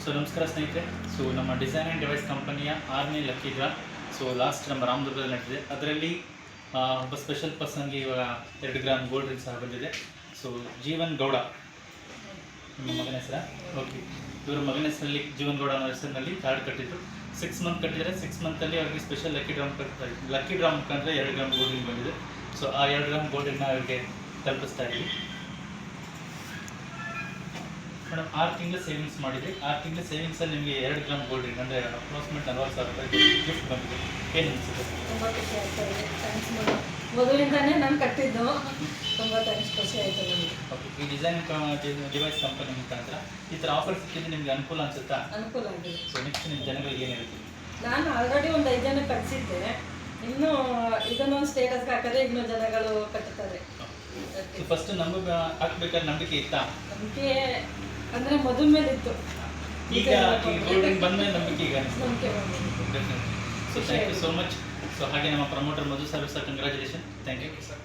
So ನಮಸ್ಕಾರ ಸ್ನೇಹಿತರೆ. So ನಮ್ಮ ಡಿಸೈನ್ ಆ್ಯಂಡ್ ಡಿವೈಸ್ ಕಂಪನಿಯ 6ನೇ ಲಕ್ಕಿ ಡ್ರಾ ಸೊ ಲಾಸ್ಟ್ ನಮ್ಮ ರಾಮದುರ್ಗದಲ್ಲಿ ನಡೆದಿದೆ. ಅದರಲ್ಲಿ ಒಬ್ಬ ಸ್ಪೆಷಲ್ ಪರ್ಸನ್ಗೆ ಇವಾಗ 2 ಗ್ರಾಮ್ ಗೋಲ್ಡ್ ರಿಂಗ್ ಸಹ ಬಂದಿದೆ. ಸೊ ಜೀವನ್ ಗೌಡ ನಿಮ್ಮ ಮಗನ ಹೆಸರ? ಓಕೆ, ಇವರ ಮಗನ ಹೆಸರಲ್ಲಿ ಜೀವನ್ ಗೌಡ ಅನ್ನೋ ಹೆಸರಿನಲ್ಲಿ ಕಾರ್ಡ್ ಕಟ್ಟಿದ್ದು 6 ಮಂತ್ ಕಟ್ಟಿದ್ದಾರೆ. 6 ಮಂತಲ್ಲಿ ಅವರಿಗೆ ಸ್ಪೆಷಲ್ ಲಕ್ಕಿ ಡ್ರಾ ಮುಖಾಂತರ 2 ಗ್ರಾಮ್ ಗೋಲ್ಡ್ ರಿಂಗ್ ಬಂದಿದೆ. ಸೊ ಆ 2 ಗ್ರಾಮ್ ಗೋಲ್ಡ್ ರಿಂಗ್ನ ಅವರಿಗೆ ತಲುಪಿಸ್ತಾ ಇದ್ದೀವಿ. ಮೇಡಮ್ 6 ತಿಂಗಳು ಸೇವಿಂಗ್ಸ್ ಮಾಡಿದ್ರಿ. 6 ತಿಂಗಳು ಸೇವಿಂಗ್ಸಲ್ಲಿ ನಿಮಗೆ 2 ಗ್ರಾಮ್ ಗೋಲ್ಡ್ ರಿಂಗ್ ಅಂದರೆ ಅಪ್ರಾಕ್ಸಿಮೇಟ್ 40,000 ರೂಪಾಯಿ ಗಿಫ್ಟ್ ಬಂದಿದೆ. ಏನು ಅನಿಸುತ್ತೆ? ತುಂಬ ಖುಷಿ ಆಗ್ತದೆ. Thanks madam. ಮದುವೆಯಿಂದನೇ ನಾನು ಕಟ್ಟಿದ್ದು. ತುಂಬ ಥ್ಯಾಂಕ್ಸ್, ಖುಷಿ ಆಯಿತು ನನಗೆ. ಓಕೆ, ಈ ಡಿಸೈನ್ ಡಿವೈಸ್ ಕಂಪನಿ ಮುಖಾಂತರ ಈ ಥರ ಆಫರ್ ಸಿಕ್ಕಿದ್ರೆ ನಿಮಗೆ ಅನುಕೂಲ ಅನಿಸುತ್ತಾ? ಅನುಕೂಲ ಆಗಿದೆ. ಸೊ ನೆಕ್ಸ್ಟ್ ನಿಮ್ಮ ಜನಗಳಿಗೆ ಏನು ಹೇಳ್ತೀವಿ? ನಾನು ಆಲ್ರೆಡಿ ಒಂದು 5 ಜನ ಕಟ್ಟಿಸಿದ್ದೆ. ಇನ್ನೂ ಇದನ್ನೊಂದು ಸ್ಟೇಟಸ್ಗೆ ಹಾಕಿದ್ರೆ ಇನ್ನೂ ಜನಗಳು ಕಟ್ಟುತ್ತಾರೆ. ಸೊ ಫಸ್ಟ್ ನಮಗೆ ಹಾಕ್ಬೇಕಾದ್ರೆ ನಂಬಿಕೆ ಇತ್ತಾ? ನಂಬಿಕೆ ಅಂದರೆ ಮದುವೆ ಮೇಲೆ ಇತ್ತು. ಈಗ ಈ ಗೋಲ್ಡ್ ರಿಂಗ್ ಬಂದ ಮೇಲೆ ನಂಬಿಕೆ ಈಗ ಅನಿಸ್ತು. ನಂಬಿಕೆ ಬಂದಿದೆ. So thank you so much. So ಹಾಗೆ ನಮ್ಮ promoter Madhu sir congratulation. Thank you sir.